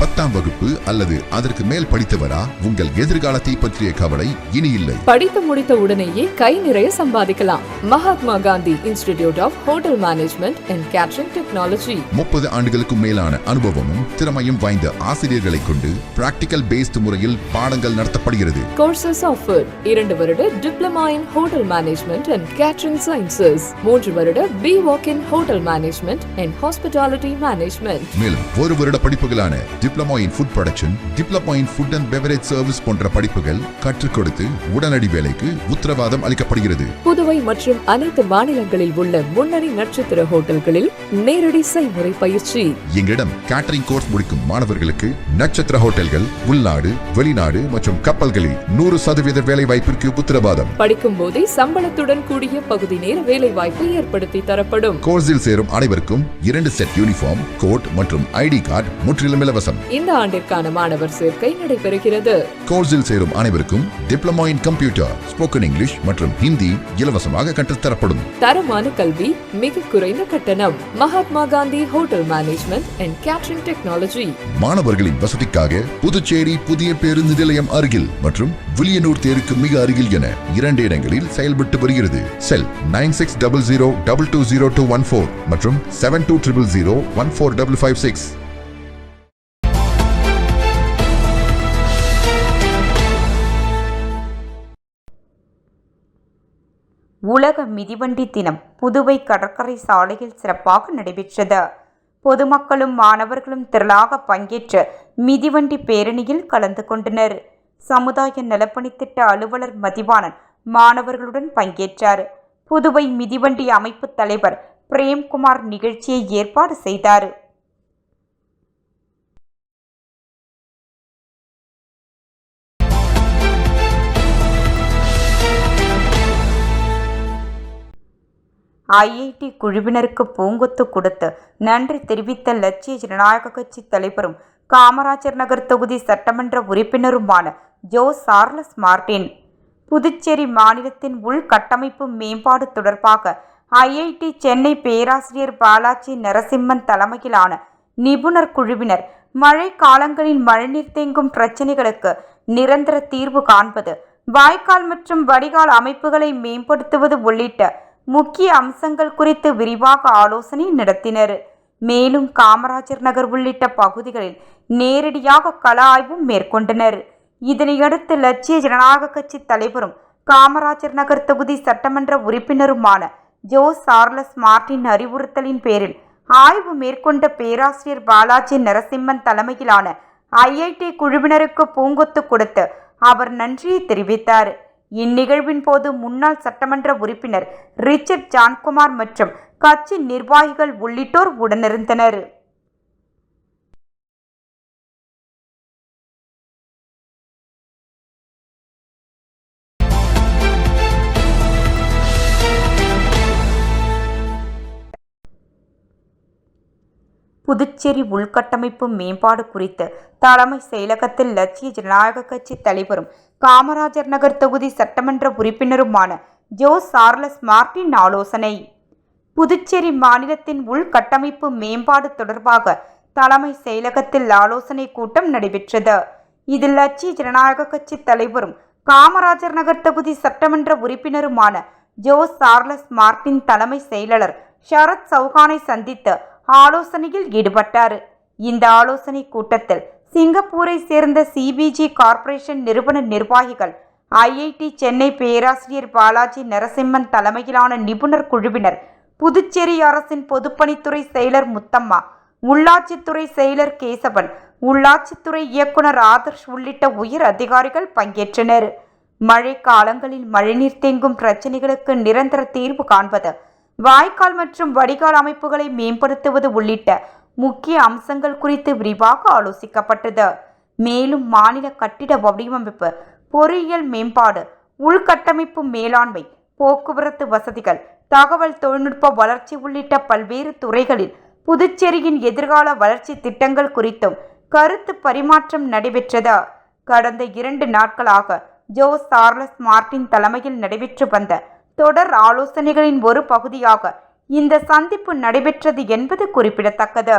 10ஆம் வகுப்பு அல்லது அதற்கு மேல் படித்தவரா? உங்கள் எதிர்காலத்தை பற்றிய கவலை இனி இல்லை. படித்து முடித்த உடனேயே கை நிறைய சம்பாதிக்கலாம். Mahatma Gandhi institute of hotel management and catering technology. 30 ஆண்டுகளுக்கும் மேலான அனுபவமும் திறமையும் வாய்ந்த ஆசிரியர்களை கொண்டு பிராக்டிகல் பேஸ்ட் முறையில் பாடங்கள் நடத்தப்படுகிறது. கோர்சஸ் ஆஃபர் 2 வருட diploma in hotel management and catering sciences, 3 வருட B.Voc in hotel management and hospitality management. மேலும் 1 வருட படிப்புகளான diploma in food production, diploma in food and beverage service போன்ற படிப்புகள் கற்றுக் கொடுத்து உடனடி வேலைக்கு உத்தரவாதம் அளிக்கப்படுகிறது. புதுவை மற்றும் அனைத்து மாநிலங்களில் உள்ள முன்னணி நட்சத்திர ஹோட்டல்களில் நேரடி செய்முறை பயிற்சி. எங்களிடம் கேட்டரிங் கோர்ஸ் முடிக்கும் மாணவர்களுக்கு நட்சத்திர ஹோட்டல்கள், உள்நாடு, வெளிநாடு மற்றும் கப்பல்களில் 100% வேலை வாய்ப்பிற்கு உத்தரவாதம். படிக்கும் போதே சம்பளத்துடன் கூடிய பகுதி நேர வேலை வாய்ப்பு ஏற்படுத்தி தரப்படும். கோர்ஸில் சேரும் அனைவருக்கும் 2 செட் யூனிஃபார்ம், கோட் மற்றும் ஐடி கார்டு முற்றிலும் இலவசம். இந்த ஆண்டிற்கான மாணவர் சேர்க்கை நடைபெறுகிறது. கோர்ஸில் சேரும் அனைவருக்கும் diploma in computer, spoken English மற்றும் ஹிந்தி இலவசமாக கற்றுத்தரப்படும். தரமான கல்வி, மிக குறைந்த கட்டணம். Mahatma Gandhi hotel management and catering technology. மாணவர்களின் வசதிக்காக புதுச்சேரி புதிய பேருந்து நிலையம் அருகில் மற்றும் வில்லியனூர் தேருக்கு மிக அருகில் என 2 இடங்களில் செயல்பட்டு வருகிறது. செல் 9600220214 மற்றும் 7200014556. உலக மிதிவண்டி தினம் புதுவை கடற்கரை சாலையில் சிறப்பாக நடைபெற்றது. பொதுமக்களும் மாணவர்களும் திரளாக பங்கேற்று மிதிவண்டி பேரணியில் கலந்து கொண்டனர். சமுதாய நலப்பணித்திட்ட அலுவலர் மதிவாணன் மாணவர்களுடன் பங்கேற்றார். புதுவை மிதிவண்டி அமைப்பு தலைவர் பிரேம்குமார் நிகழ்ச்சியை ஏற்பாடு செய்தார். IIT குழுவினருக்கு பூங்கொத்து கொடுத்து நன்றி தெரிவித்த லட்சிய ஜனநாயக கட்சி தலைவரும் காமராஜர் நகர் தொகுதி சட்டமன்ற உறுப்பினருமான ஜோ சார்லஸ் மார்டின், புதுச்சேரி மாநிலத்தின் உள்கட்டமைப்பு மேம்பாடு தொடர்பாக IIT சென்னை பேராசிரியர் பாலாஜி நரசிம்மன் தலைமையிலான நிபுணர் குழுவினர் மழை காலங்களில் மழைநீர் தேங்கும் பிரச்சினைகளுக்கு நிரந்தர தீர்வு காண்பது, வாய்க்கால் மற்றும் வடிகால் அமைப்புகளை மேம்படுத்துவது உள்ளிட்ட முக்கிய அம்சங்கள் குறித்து விரிவாக ஆலோசனை நடத்தினர். மேலும் காமராஜர் நகர் உள்ளிட்ட பகுதிகளில் நேரடியாக கள ஆய்வும் மேற்கொண்டனர். இதனையடுத்து லட்சிய ஜனநாயக கட்சி தலைவரும் காமராஜர் நகர் தொகுதி சட்டமன்ற உறுப்பினருமான ஜோ சார்லஸ் மார்டின் அறிவுறுத்தலின் பேரில் ஆய்வு மேற்கொண்ட பேராசிரியர் பாலாஜி நரசிம்மன் தலைமையிலான IIT குழுவினருக்கு பூங்கொத்து கொடுத்து அவர் நன்றியை தெரிவித்தார். இந்நிகழ்வின் போது முன்னாள் சட்டமன்ற உறுப்பினர் ரிச்சர்ட் ஜான்குமார் மற்றும் கட்சி நிர்வாகிகள் உள்ளிட்டோர் உடனிருந்தனர். புதுச்சேரி உள்கட்டமைப்பு மேம்பாடு குறித்து தலைமை செயலகத்தில் லட்சிய ஜனநாயக கட்சி தலைவரும் காமராஜர் நகர் தொகுதி சட்டமன்ற உறுப்பினருமான ஜோ சார்லஸ் மார்டின் ஆலோசனை. புதுச்சேரி மாநிலத்தின் உள்கட்டமைப்பு மேம்பாடு தொடர்பாக தலைமை செயலகத்தில் ஆலோசனை கூட்டம் நடைபெற்றது. இதில் லட்சிய ஜனநாயக கட்சி தலைவரும் காமராஜர் நகர் தொகுதி சட்டமன்ற உறுப்பினருமான ஜோ சார்லஸ் மார்டின் தலைமை செயலாளர் ஷரத் சௌஹானை சந்தித்து ஆலோசனையில் ஈடுபட்டார். இந்த ஆலோசனை கூட்டத்தில் சிங்கப்பூரை சேர்ந்த CBG கார்ப்பரேஷன் நிறுவன நிர்வாகிகள், IIT சென்னை பேராசிரியர் பாலாஜி நரசிம்மன் தலைமையிலான நிபுணர் குழுவினர், புதுச்சேரி அரசின் பொதுப்பணித்துறை செயலர் முத்தம்மா, உள்ளாட்சித்துறை செயலர் கேசவன், உள்ளாட்சித்துறை இயக்குனர் ஆதர்ஷ் உள்ளிட்ட உயர் அதிகாரிகள் பங்கேற்றனர். மழை காலங்களில் மழைநீர் தேங்கும் பிரச்சினைகளுக்கு நிரந்தர தீர்வு காண்பது, வாய்க்கால் மற்றும் வடிகால் அமைப்புகளை மேம்படுத்துவது உள்ளிட்ட முக்கிய அம்சங்கள் குறித்து விரிவாக ஆலோசிக்கப்பட்டது. மேலும் மாநில கட்டிட வடிவமைப்பு, பொறியியல் மேம்பாடு, உள்கட்டமைப்பு மேலாண்மை, போக்குவரத்து வசதிகள், தகவல் தொழில்நுட்ப வளர்ச்சி உள்ளிட்ட பல்வேறு துறைகளில் புதுச்சேரியின் எதிர்கால வளர்ச்சி திட்டங்கள் குறித்தும் கருத்து பரிமாற்றம் நடைபெற்றது. கடந்த 2 நாட்களாக ஜோ சார்லஸ் மார்டின் தலைமையில் நடைபெற்று வந்த தொடர் ஆலோசனைகளின் ஒரு பகுதியாக இந்த சந்திப்பு நடைபெற்றது என்பது குறிப்பிடத்தக்கது.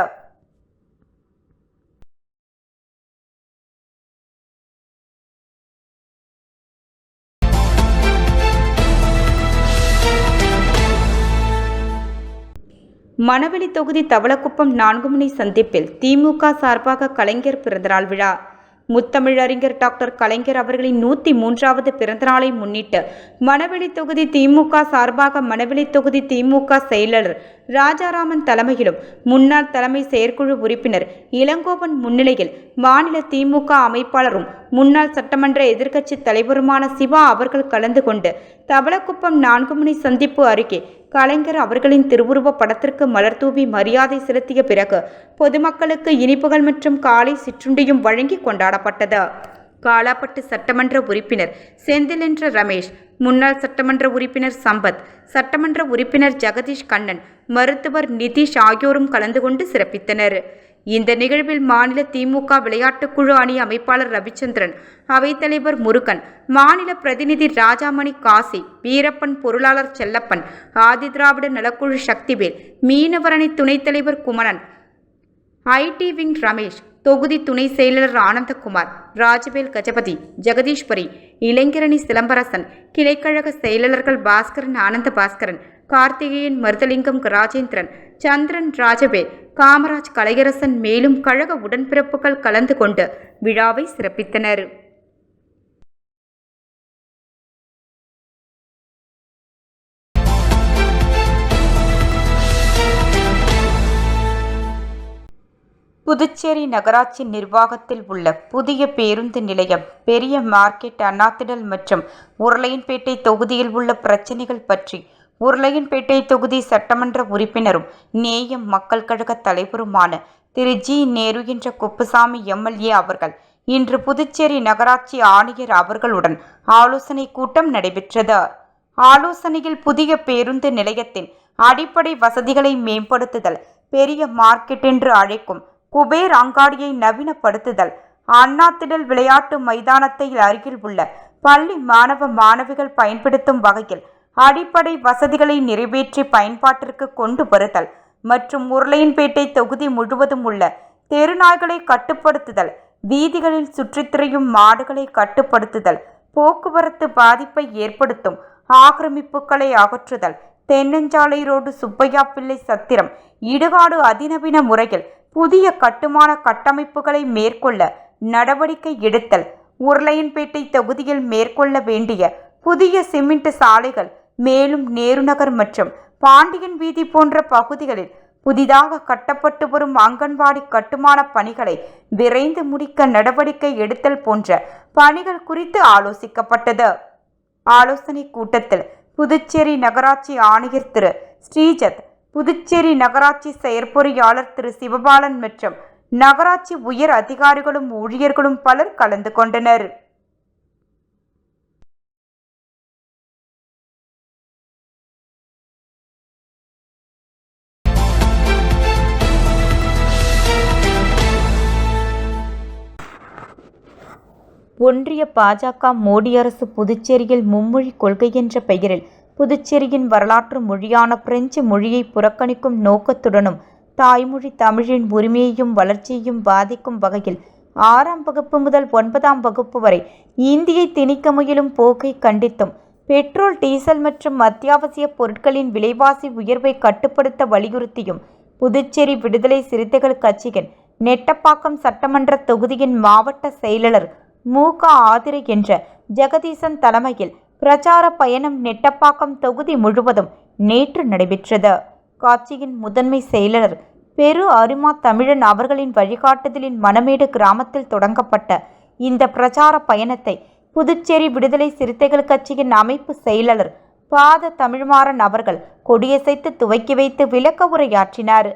மணவெளி தொகுதி தவளக்குப்பம் 4 முனை சந்திப்பில் திமுக சார்பாக கலைஞர் பிறந்தநாள் விழா. முத்தமிழறிஞர் டாக்டர் கலைஞர் அவர்களின் 103வது பிறந்தநாளை முன்னிட்டு மணவெளி தொகுதி திமுக சார்பாக மணவெளி தொகுதி திமுக செயலாளர் ராஜாராமன் தலைமையிலும் முன்னாள் தலைமை செயற்குழு உறுப்பினர் இளங்கோவன் முன்னிலையில் மாநில திமுக அமைப்பாளரும் முன்னாள் சட்டமன்ற எதிர்க்கட்சி தலைவருமான சிவா அவர்கள் கலந்து கொண்டு தவளக்குப்பம் 4 முனை சந்திப்பு அருகே கலைஞர் அவர்களின் திருவுருவ படத்திற்கு மலர் தூவி மரியாதை செலுத்திய பிறகு பொதுமக்களுக்கு இனிப்புகள் மற்றும் காலை சிற்றுண்டியும் வழங்கி கொண்டாடப்பட்டது. காலாப்பட்டு சட்டமன்ற உறுப்பினர் செந்திலென்ற ரமேஷ், முன்னாள் சட்டமன்ற உறுப்பினர் சம்பத், சட்டமன்ற உறுப்பினர் ஜெகதீஷ் கண்ணன், மருத்துவர் நிதிஷ் ஆகியோரும் கலந்து கொண்டு சிறப்பித்தனர். இந்த நிகழ்வில் மாநில திமுக விளையாட்டுக்குழு அணி அமைப்பாளர் ரவிச்சந்திரன், அவைத்தலைவர் முருகன், மாநில பிரதிநிதி ராஜாமணி காசி, வீரப்பன், பொருளாளர் செல்லப்பன், ஆதிதிராவிட நலக்குழு சக்திவேல், மீனவரணி துணைத் தலைவர் குமரன், ஐடி விங் ரமேஷ், தொகுதி துணை செயலாளர் ஆனந்தகுமார், ராஜவேல் கஜபதி, ஜெகதீஸ்வரி, இளைஞரணி சிலம்பரசன், கிளைக்கழக செயலாளர்கள் பாஸ்கரன், ஆனந்த பாஸ்கரன், கார்த்திகேயன், மருதலிங்கம், ராஜேந்திரன், சந்திரன், ராஜவேல், காமராஜ், கலையரசன் மேலும் கழக உடன்பிறப்புகள் கலந்து கொண்டு விழாவை சிறப்பித்தனர். புதுச்சேரி நகராட்சி நிர்வாகத்தில் உள்ள புதிய பேருந்து நிலையம், பெரிய மார்க்கெட், அண்ணாத்திடல் மற்றும் உருளையன்பேட்டை தொகுதியில் உள்ள பிரச்சினைகள் பற்றி உருளையன்பேட்டை தொகுதி சட்டமன்ற உறுப்பினரும் நேயம் மக்கள் கழக தலைவருமான திரு ஜி. நேரு என்ற குப்புசாமி எம்எல்ஏ அவர்கள் இன்று புதுச்சேரி நகராட்சி ஆணையர் அவர்களுடன் ஆலோசனை கூட்டம் நடைபெற்றது. ஆலோசனையில் புதிய பேருந்து நிலையத்தின் அடிப்படை வசதிகளை மேம்படுத்துதல், பெரிய மார்க்கெட் என்று அழைக்கும் குபேர் அங்காடியை நவீனப்படுத்துதல், அண்ணாத்திடல் விளையாட்டு மைதானத்தை அருகில் உள்ள பள்ளி மாணவ மாணவிகள் பயன்படுத்தும் வகையில் அடிப்படை வசதிகளை நிறைவேற்றி பயன்பாட்டிற்கு கொண்டு வருதல் மற்றும் உருளையன்பேட்டை தொகுதி முழுவதும் உள்ள தெருநாய்களை கட்டுப்படுத்துதல், வீதிகளில் சுற்றித் திரியும் மாடுகளை கட்டுப்படுத்துதல், போக்குவரத்து பாதிப்பை ஏற்படுத்தும் ஆக்கிரமிப்புகளை அகற்றுதல், தென்னஞ்சாலை ரோடு, சுப்பையா பிள்ளை சத்திரம், இடுகாடு அதிநவீன முறையில் புதிய கட்டுமான கட்டமைப்புகளை மேற்கொள்ள நடவடிக்கை எடுத்தல், உருளையன்பேட்டை தொகுதியில் மேற்கொள்ள வேண்டிய புதிய சிமெண்ட் சாலைகள், மேலும் நேருநகர் மற்றும் பாண்டியன் வீதி போன்ற பகுதிகளில் புதிதாக கட்டப்பட்டு வரும் அங்கன்வாடி கட்டுமான பணிகளை விரைந்து முடிக்க நடவடிக்கை எடுத்தல் போன்ற பணிகள் குறித்து ஆலோசிக்கப்பட்டது. ஆலோசனை கூட்டத்தில் புதுச்சேரி நகராட்சி ஆணையர் திரு ஸ்ரீஜத், புதுச்சேரி நகராட்சி செயற்பொறியாளர் திரு சிவபாலன் மற்றும் நகராட்சி உயர் அதிகாரிகளும் ஊழியர்களும் பலர் கலந்து கொண்டனர். ஒன்றிய பாஜக மோடி அரசு புதுச்சேரியில் மும்மொழி கொள்கை என்ற பெயரில் புதுச்சேரியின் வரலாற்று மொழியான பிரெஞ்சு மொழியை புறக்கணிக்கும் நோக்கத்துடனும் தாய்மொழி தமிழின் உரிமையையும் வளர்ச்சியையும் பாதிக்கும் வகையில் 6ஆம் வகுப்பு முதல் 9ஆம் வகுப்பு வரை இந்தியை திணிக்க முயலும் போக்கை கண்டித்தும், பெட்ரோல், டீசல் மற்றும் அத்தியாவசிய பொருட்களின் விலைவாசி உயர்வை கட்டுப்படுத்த வலியுறுத்தியும் புதுச்சேரி விடுதலை சிறுத்தைகள் கட்சியின் நெட்டப்பாக்கம் சட்டமன்ற தொகுதியின் மாவட்ட செயலாளர் மு.க. ஆதிரை என்ற ஜெகதீசன் தலைமையில் பிரச்சார பயணம் நெட்டப்பாக்கம் தொகுதி முழுவதும் நேற்று நடைபெற்றது. கட்சியின் முதன்மை செயலாளர் பெரு அருமா தமிழன் அவர்களின் வழிகாட்டுதலின் மணமேடு கிராமத்தில் தொடங்கப்பட்ட இந்த பிரச்சார பயணத்தை புதுச்சேரி விடுதலை சிறுத்தைகள் கட்சியின் அமைப்பு செயலாளர் பாத தமிழ்மாறன் அவர்கள் கொடியசைத்து துவக்கி வைத்து விளக்க உரையாற்றினார்.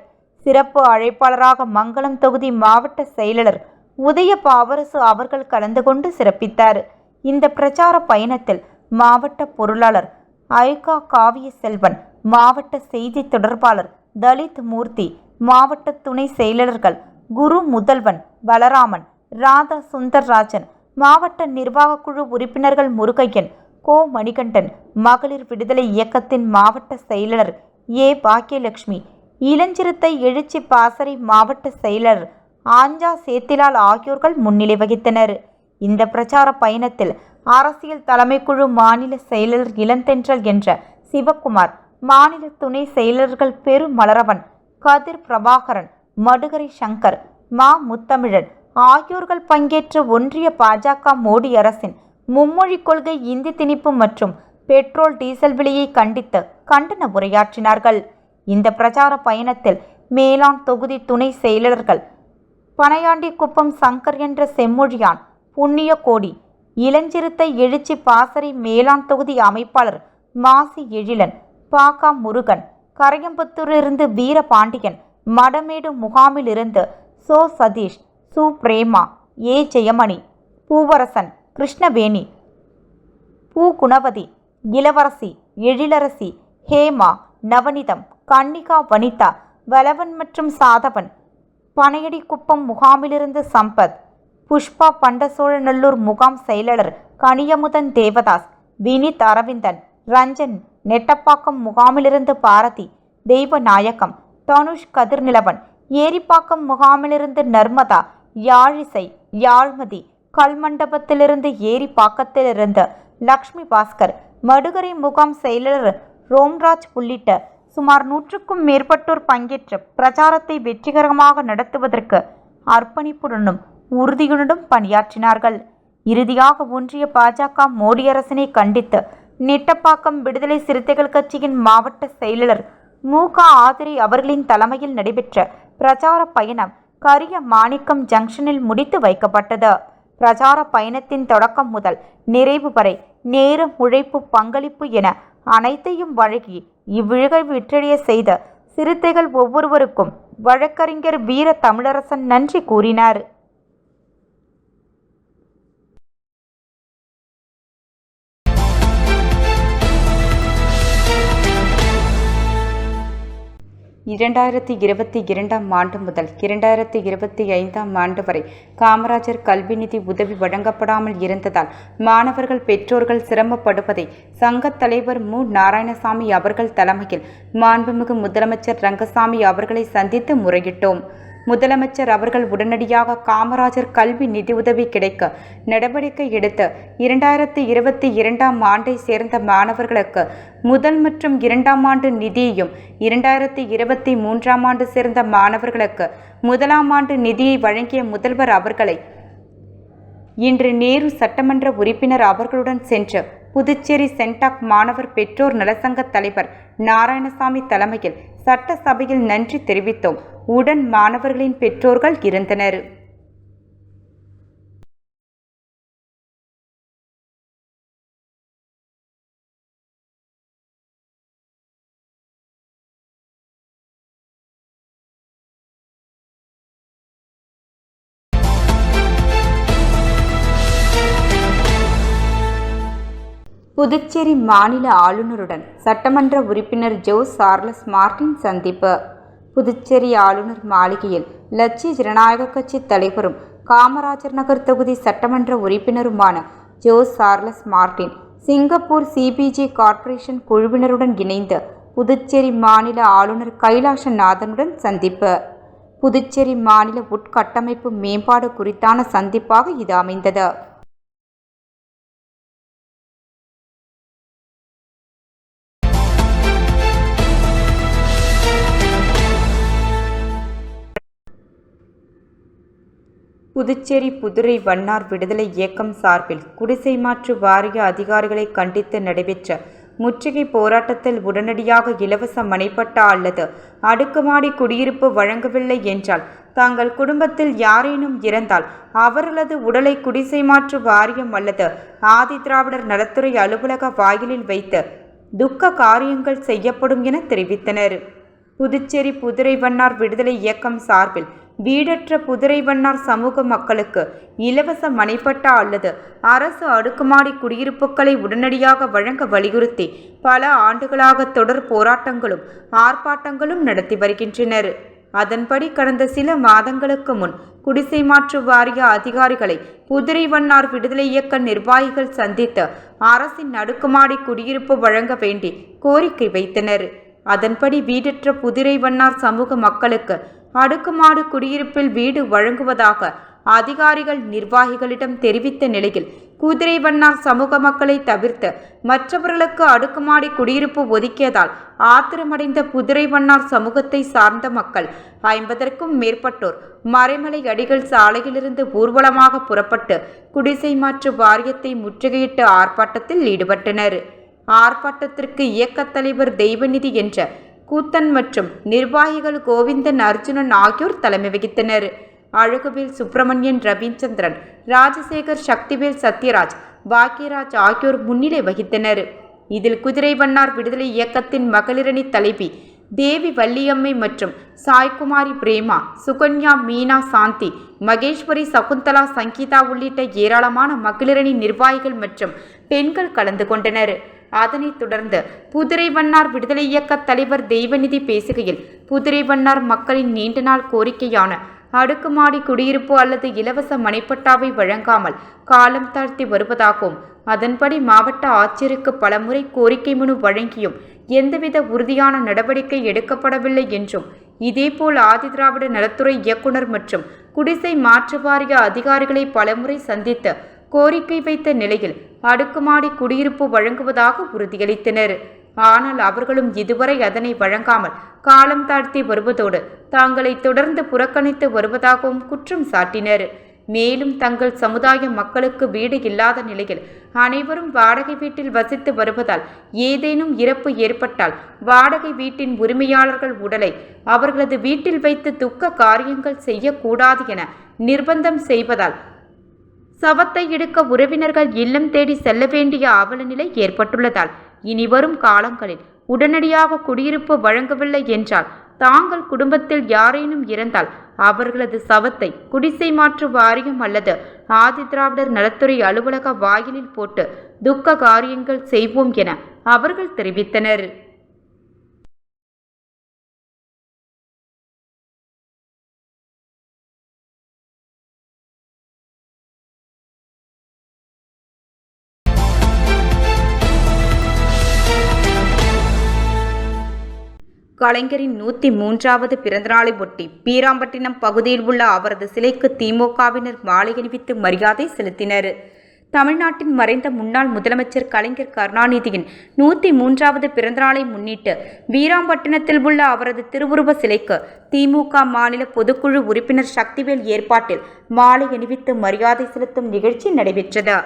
சிறப்பு அழைப்பாளராக மங்களம் தொகுதி மாவட்ட செயலாளர் உதய பாவரசு அவர்கள் கலந்து கொண்டு சிறப்பித்தார். இந்த பிரச்சார பயணத்தில் மாவட்ட பொருளாளர் ஐகா காவிய செல்வன், மாவட்ட செய்தி தொடர்பாளர் தலித் மூர்த்தி, மாவட்ட துணை செயலாளர்கள் குரு முதல்வன், பலராமன், ராதா சுந்தர்ராஜன், மாவட்ட நிர்வாக குழு உறுப்பினர்கள் முருகையன், கோ மணிகண்டன், மகளிர் விடுதலை இயக்கத்தின் மாவட்ட செயலாளர் ஏ பாக்கியலட்சுமி, இளஞ்சிறுத்தை எழுச்சி பாசறை மாவட்ட செயலாளர் ஆஞ்சா சேத்திலால் ஆகியோர்கள் முன்னிலை வகித்தனர். இந்த பிரச்சார பயணத்தில் அரசியல் தலைமைக்குழு மாநில செயலாளர் இளந்தென்றல் என்ற சிவக்குமார், மாநில துணை செயலர்கள் பெரு மலரவன், கதிர் பிரபாகரன், மடுகரை சங்கர், மா முத்தமிழன் ஆகியோர்கள் பங்கேற்ற ஒன்றிய பாஜக மோடி அரசின் மும்மொழி கொள்கை, இந்தி திணிப்பு மற்றும் பெட்ரோல் டீசல் விலையை கண்டித்து கண்டன உரையாற்றினார்கள். இந்த பிரச்சார பயணத்தில் மேலாண் தொகுதி துணை செயலாளர்கள் பனையாண்டிக்குப்பம் சங்கர் என்ற செம்மொழியான், புண்ணிய கோடி, இளஞ்சிறுத்தை எழுச்சி பாசறை மேலாண் தொகுதி அமைப்பாளர் மாசி எழிலன், பாகா முருகன், கரையம்புத்தூரிலிருந்து வீரபாண்டியன், மடமேடு முகாமிலிருந்து சோ சதீஷ், சு பிரேமா, ஏ ஜெயமணி, பூவரசன், கிருஷ்ணவேணி, பூ குணவதி, இளவரசி, எழிலரசி, ஹேமா, நவனிதம், கன்னிகா வனிதா, வலவன் மற்றும் சாதவன், பனையடிக்குப்பம் முகாமிலிருந்து சம்பத், புஷ்பா பண்டசோழநல்லூர் முகாம் செயலாளர் கனியமுதன் தேவதாஸ், வினித் அரவிந்தன், ரஞ்சன், நெட்டப்பாக்கம் முகாமிலிருந்து பாரதி, தெய்வநாயகம், தனுஷ் கதிர்நிலவன், ஏரிப்பாக்கம் முகாமிலிருந்து நர்மதா, யாழிசை, யாழ்மதி, கல்மண்டபத்திலிருந்து ஏரிப்பாக்கத்திலிருந்து லக்ஷ்மி பாஸ்கர், மடுகரை முகாம் செயலாளர் ரோம்ராஜ் உள்ளிட்ட சுமார் 100க்கும் மேற்பட்டோர் பங்கேற்ற பிரச்சாரத்தை வெற்றிகரமாக நடத்துவதற்கு அர்ப்பணிப்புடனும் உறுதியுடனும் பணியாற்றினார்கள். இறுதியாக ஒன்றிய பாஜக மோடி அரசினை கண்டித்து நெட்டப்பாக்கம் விடுதலை சிறுத்தைகள் கட்சியின் மாவட்ட செயலாளர் மு.க. ஆதிரை அவர்களின் தலைமையில் நடைபெற்ற பிரச்சார பயணம் கரிய மாணிக்கம் ஜங்ஷனில் முடித்து வைக்கப்பட்டது. பிரச்சார பயணத்தின் தொடக்கம் முதல் நிறைவு வரை நேரம், உழைப்பு, பங்களிப்பு என அனைத்தையும் வழங்கி இவ்விழகை வெற்றியடைய செய்த சிறுத்தைகள் ஒவ்வொருவருக்கும் வழக்கறிஞர் வீர தமிழரசன் நன்றி கூறினார். இரண்டாயிரத்தி 22ஆம் ஆண்டு முதல் 2025ஆம் ஆண்டு வரை காமராஜர் கல்வி நிதி உதவி வழங்கப்படாமல் இருந்ததால் மாணவர்கள், பெற்றோர்கள் சிரமப்படுவதை சங்கத் தலைவர் மு. நாராயணசாமி அவர்கள் தலைமையில் மாண்புமிகு முதலமைச்சர் ரங்கசாமி அவர்களை சந்தித்து முறையிட்டோம். முதலமைச்சர் அவர்கள் உடனடியாக காமராஜர் கல்வி நிதியுதவி கிடைக்க நடவடிக்கை எடுத்து 2022ஆம் ஆண்டை சேர்ந்த மாணவர்களுக்கு முதல் மற்றும் 2ஆம் ஆண்டு நிதியையும், 2023ஆம் ஆண்டு சேர்ந்த மாணவர்களுக்கு முதலாம் ஆண்டு நிதியை வழங்கிய முதல்வர் அவர்களை இன்று நேரு சட்டமன்ற உறுப்பினர் அவர்களுடன் சென்று புதுச்சேரி சென்டாக் மாணவர் பெற்றோர் நலசங்க தலைவர் நாராயணசாமி தலைமையில் சட்டசபையில் நன்றி தெரிவித்தோம். உடன் மாணவர்களின் பெற்றோர்கள் இருந்தனர். புதுச்சேரி மாநில ஆளுநருடன் சட்டமன்ற உறுப்பினர் ஜோ சார்லஸ் மார்டின் சந்திப்பு. புதுச்சேரி ஆளுநர் மாளிகையில் லட்சிய ஜனநாயக கட்சி தலைவரும் காமராஜர் நகர் தொகுதி சட்டமன்ற உறுப்பினருமான Joe Charles Martin Singapore CBG corporation குழுவினருடன் இணைந்து புதுச்சேரி மாநில ஆளுநர் கைலாசநாதனுடன் சந்திப்பு. புதுச்சேரி மாநில உட்கட்டமைப்பு மேம்பாடு குறித்தான சந்திப்பாக இது அமைந்தது. புதுச்சேரி புதுரை வண்ணார் விடுதலை இயக்கம் சார்பில் குடிசை மாற்று வாரிய அதிகாரிகளை கண்டித்து நடைபெற்ற முற்றுகை போராட்டத்தில் உடனடியாக இலவச மனைப்பட்டா அல்லது அடுக்குமாடி குடியிருப்பு வழங்கவில்லை என்றால் தங்கள் குடும்பத்தில் யாரேனும் இறந்தால் அவர்களது உடலை குடிசை மாற்று வாரியம் அல்லது ஆதி திராவிடர் நலத்துறை அலுவலக வாயிலில் வைத்து துக்க காரியங்கள் செய்யப்படும் என தெரிவித்தனர். புதுச்சேரி புதுரை வண்ணார் விடுதலை இயக்கம் சார்பில் வீடற்ற புதுரை வண்ணார் சமூக மக்களுக்கு இலவச மனைப்பட்டா அல்லது அரசு அடுக்குமாடி குடியிருப்புகளை உடனடியாக வழங்க வலியுறுத்தி பல ஆண்டுகளாக தொடர் போராட்டங்களும் ஆர்ப்பாட்டங்களும் நடத்தி வருகின்றனர். அதன்படி கடந்த சில மாதங்களுக்கு முன் குடிசை மாற்று வாரிய அதிகாரிகளை புதுரை வண்ணார் விடுதலை இயக்க நிர்வாகிகள் சந்தித்து அரசின் அடுக்குமாடி குடியிருப்பு வழங்க வேண்டி கோரிக்கை வைத்தனர். அதன்படி வீடற்ற புதுரை வண்ணார் சமூக மக்களுக்கு அடுக்குமாடு குடியிருப்பில் வீடு வழங்குவதாக அதிகாரிகள் நிர்வாகிகளிடம் தெரிவித்த நிலையில் குதிரைவண்ணார் சமூக மக்களை தவிர்த்து மற்றவர்களுக்கு அடுக்குமாடி குடியிருப்பு ஒதுக்கியதால் ஆத்திரமடைந்த குதிரைவண்ணார் சமூகத்தை சார்ந்த மக்கள் 50க்கும் மேற்பட்டோர் மறைமலை அடிகள் சாலையிலிருந்து ஊர்வலமாக புறப்பட்டு குடிசை மாற்று வாரியத்தை முற்றுகையிட்டு ஆர்ப்பாட்டத்தில் ஈடுபட்டனர். ஆர்ப்பாட்டத்திற்கு இயக்கத் தலைவர் தெய்வநிதி என்ற கூத்தன் மற்றும் நிர்வாகிகள் கோவிந்தன், அர்ஜுனன் ஆகியோர் தலைமை வகித்தனர். அழகுவேல், சுப்பிரமணியன், ரவீந்திரன், ராஜசேகர், சக்திவேல், சத்யராஜ், பாக்கியராஜ் ஆகியோர் முன்னிலை வகித்தனர். இதில் குதிரைவண்ணார் விடுதலை இயக்கத்தின் மகளிரணி தலைவி தேவி வள்ளியம்மை மற்றும் சாய்குமாரி, பிரேமா, சுகன்யா, மீனா, சாந்தி, மகேஸ்வரி, சகுந்தலா, சங்கீதா உள்ளிட்ட ஏராளமான மகளிரணி நிர்வாகிகள் மற்றும் பெண்கள் கலந்து கொண்டனர். அதனைத் தொடர்ந்து புதுரைவண்ணார் விடுதலை இயக்க தலைவர் தெய்வநிதி பேசுகையில், புதுரைவண்ணார் மக்களின் நீண்ட நாள் கோரிக்கையான அடுக்குமாடி குடியிருப்பு அல்லது இலவச மனைப்பட்டாவை வழங்காமல் காலம் தாழ்த்தி வருவதாகவும், அதன்படி மாவட்ட ஆட்சியருக்கு பலமுறை கோரிக்கை மனு வழங்கியும் எந்தவித உறுதியான நடவடிக்கை எடுக்கப்படவில்லை என்றும், இதேபோல் ஆதிதிராவிட நலத்துறை இயக்குனர் மற்றும் குடிசை மாற்று வாரிய அதிகாரிகளை பலமுறை சந்தித்து கோரிக்கை வைத்த நிலையில் அடுக்குமாடி குடியிருப்பு வழங்குவதாக உறுதியளித்தனர். ஆனால் அவர்களும் இதுவரை அதனை வழங்காமல் காலம் தாழ்த்தி வருவதோடு தாங்களை தொடர்ந்து புறக்கணித்து வருவதாகவும் குற்றம் சாட்டினர். மேலும் தங்கள் சமுதாய மக்களுக்கு வீடு இல்லாத நிலையில் அனைவரும் வாடகை வீட்டில் வசித்து வருவதால் ஏதேனும் இறப்பு ஏற்பட்டால் வாடகை வீட்டின் உரிமையாளர்கள் உடலை அவர்களது வீட்டில் வைத்து துக்க காரியங்கள் செய்யக்கூடாது என நிர்பந்தம் செய்வதால் சவத்தை எடுக்க உறவினர்கள் இல்லம் தேடி செல்ல வேண்டிய அவல நிலை ஏற்பட்டுள்ளதால் இனிவரும் காலங்களில் உடனடியாக குடியிருப்பு வழங்கவில்லை என்றால் தாங்கள் குடும்பத்தில் யாரேனும் இறந்தால் அவர்களது சவத்தை குடிசை மாற்று வாரியம் அல்லது ஆதிதிராவிடர் நலத்துறை அலுவலக வாயிலில் போட்டு துக்க காரியங்கள் செய்வோம் என அவர்கள் தெரிவித்தனர். கலைஞரின் 103வது பிறந்தநாளை ஒட்டி பீராம்பட்டினம் பகுதியில் உள்ள அவரது சிலைக்கு திமுகவினர் மாலை அணிவித்து மரியாதை செலுத்தினர். தமிழ்நாட்டின் மறைந்த முன்னாள் முதலமைச்சர் கலைஞர் கருணாநிதியின் 103வது பிறந்தநாளை முன்னிட்டு வீராம்பட்டினத்தில் உள்ள அவரது திருவுருவ சிலைக்கு திமுக மாநில பொதுக்குழு உறுப்பினர் சக்திவேல் ஏற்பாட்டில் மாலை அணிவித்து மரியாதை செலுத்தும் நிகழ்ச்சி நடைபெற்றது.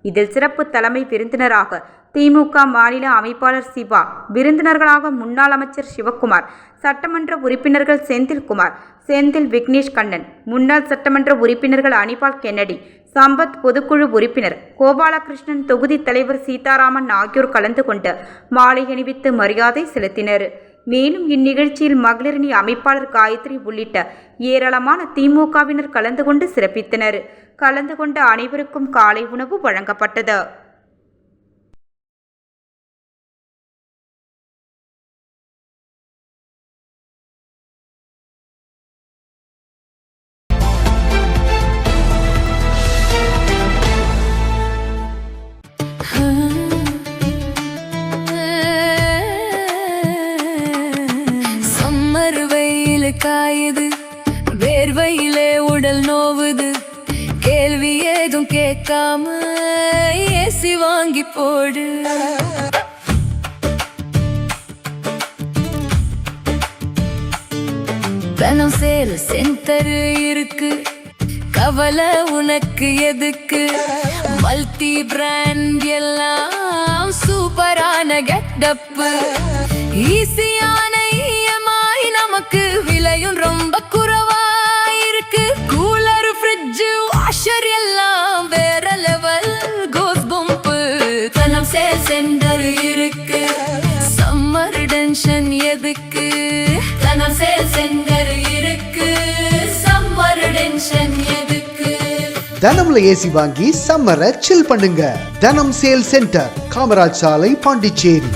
இதில் சிறப்பு தலைமை விருந்தினராக திமுக மாநில அமைப்பாளர் சிவா, விருந்தினர்களாக முன்னாள் அமைச்சர் சிவக்குமார், சட்டமன்ற உறுப்பினர்கள் செந்தில்குமார், செந்தில், விக்னேஷ் கண்ணன், முன்னாள் சட்டமன்ற உறுப்பினர்கள் அனிபால் கென்னடி, சம்பத், பொதுக்குழு உறுப்பினர் கோபாலகிருஷ்ணன், தொகுதி தலைவர் சீதாராமன் ஆகியோர் கலந்து கொண்டு மாலை அணிவித்து மரியாதை செலுத்தினர். மேலும் இந்நிகழ்ச்சியில் மகளிரணி அமைப்பாளர் காயத்ரி உள்ளிட்ட ஏராளமான திமுகவினர் கலந்து கொண்டு சிறப்பித்தனர். கலந்து கொண்ட அனைவருக்கும் காலை உணவு வழங்கப்பட்டது. காயுது, வேர்வையிலே உடல் நோவுது, கேள்வி ஏதும் கேட்காம ஏசி வாங்கி போடு. பணம் சேல் சென்டர் இருக்கு, கவலை உனக்கு எதுக்கு, மல்டி பிராண்ட் எல்லாம் சூப்பரான கெட்டப்பு, ஈஸியான நமக்கு விலையும் ரொம்ப குறைவா இருக்கு, கூலர், ஃப்ரிட்ஜ், வாஷர் எல்லாம் வேற லெவல், கோஸ் பம்ப், பணம் சேல் சென்டர் இருக்கு, சம்மர் டென்ஷன் எதுக்கு, பணம் சேல் சென்டர் இருக்கு, சம்மர் டென்ஷன் எதுக்கு. தனம்ல ஏசி வாங்கி சம்மரை சில் பண்ணுங்க. தனம் சேல் சென்டர், காமராஜ் சாலை, பாண்டிச்சேரி.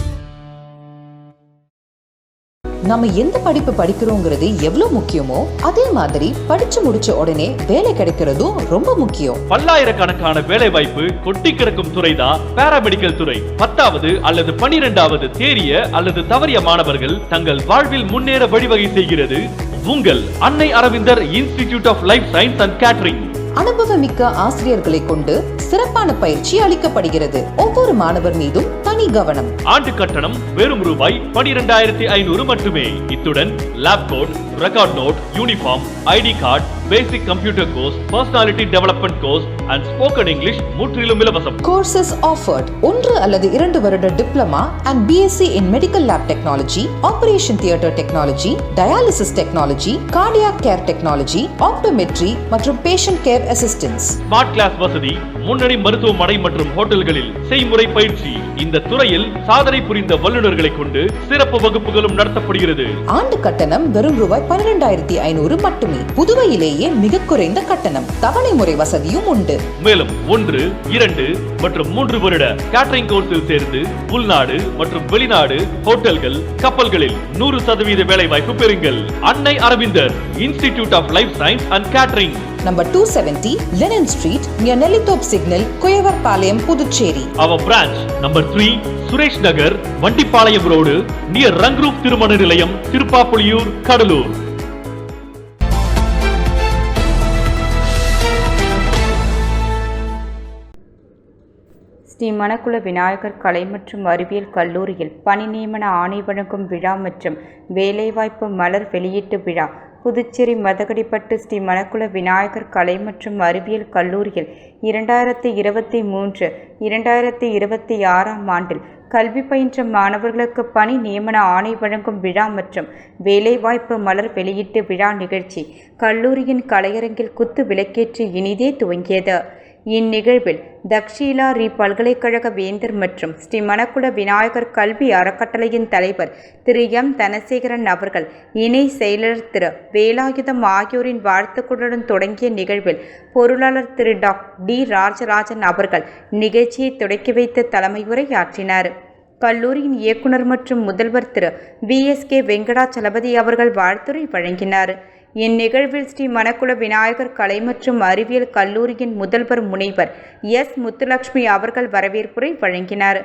நம்ம எந்த படிப்பு படிக்கிறோங்கிறது எவ்வளவு முக்கியமோ அதே மாதிரி படிச்சு முடிச்ச உடனே வேலை கிடைக்கிறதும் ரொம்ப முக்கியம். பல்லாயிரக்கணக்கான வேலை வாய்ப்பு கொட்டி கிடக்கும் துறைதான் பாராமெடிக்கல் துறை. 10வது அல்லது 12வது தேறிய அல்லது தவறிய மாணவர்கள் தங்கள் வாழ்வில் முன்னேற வழிவகை செய்கிறது உங்கள் Annai Aravindar institute of life science and catering. அனுபவமிக்க ஆசிரியர்களை கொண்டு சிறப்பான பயிற்சி அளிக்கப்படுகிறது. ஒவ்வொரு மாணவர் மீதும் தனி கவனம். ஆண்டு கட்டணம் வெறும் ரூபாய் 12,500 மட்டுமே. இத்துடன் lab coat, record note, uniform, ID card, basic computer course, personality development course and spoken English முற்றிலும் இலவசம். கோர்சஸ் ஆஃபர்ட் 1 அல்லது 2 வருட diploma and BSc in medical lab technology, operation theatre technology, dialysis technology, cardiac care technology, optometry மற்றும் patient care assistance. Smart class வசதி, முன்னணி மருத்துவமனை மற்றும் ஹோட்டல்களில் செய்முறை பயிற்சி. இந்த துறையில் சாதனை புரிந்த வல்லுநர்களை கொண்டு சிறப்பு வகுப்புகளும் நடத்தப்படுகிறது. ஆண்டு கட்டணம் வெறும் ரூபாய் 12,500 மட்டுமே. புதுவையிலேயே மிக குறைந்த கட்டணம். தவணை முறை வசதியும் உண்டு. மேலும் 1, 2 மற்றும் 3 வருட கேட்டரிங் கோர்ஸில் சேர்ந்து உள்நாடு மற்றும் வெளிநாடு ஹோட்டல்கள், கப்பல்களில் 100% வேலை வாய்ப்பு பெறுங்கள். Annai Aravindar institute of life science and catering, Number 270 Lennon Street near Nellitop Signal, Kuyavarpalayam, Puducherry. Our branch number 3 Suresh Nagar, Vandipalayam Road near Rangroup Thirumana Nilayam, Tirupapuliyur, Kadalur. Sri Manakula Vinayagar கலை மற்றும் அறிவியல் கல்லூரியில் பணி நியமன ஆணை வழங்கும் விழா மற்றும் வேலைவாய்ப்பு மலர் வெளியீட்டு விழா புதுச்சேரி மதகடிப்பட்டு ஸ்ரீ மணக்குள விநாயகர் கலை மற்றும் அறிவியல் கல்லூரியில் 2023-2026 ஆண்டில் கல்வி பயின்ற மாணவர்களுக்கு பணி நியமன ஆணை வழங்கும் விழா மற்றும் வேலைவாய்ப்பு மலர் வெளியீட்டு விழா நிகழ்ச்சி கல்லூரியின் கலையரங்கில் குத்து விளக்கேற்றி இனிதே துவங்கியது. இந்நிகழ்வில் தக்ஷீலா பல்கலைக்கழக வேந்தர் மற்றும் ஸ்ரீ மணக்குள விநாயகர் கல்வி அறக்கட்டளையின் தலைவர் திரு எம் தனசேகரன் அவர்கள், இணை செயலர் திரு வேலாயுதம் ஆகியோரின் வாழ்த்துக்களுடன் தொடங்கிய நிகழ்வில் பொருளாளர் திரு டி ராஜராஜன் அவர்கள் நிகழ்ச்சியை தொடக்கி வைத்து தலைமை உரையாற்றினார். கல்லூரியின் இயக்குனர் மற்றும் முதல்வர் திரு VSK வெங்கடாச்சலபதி அவர்கள் வாழ்த்துரை வழங்கினார். இந்நிகழ்வில் ஸ்ரீ மணக்குள விநாயகர் கலை மற்றும் அறிவியல் கல்லூரியின் முதல்வர் முனைவர் எஸ் முத்துலட்சுமி அவர்கள் வரவேற்புரை வழங்கினார்.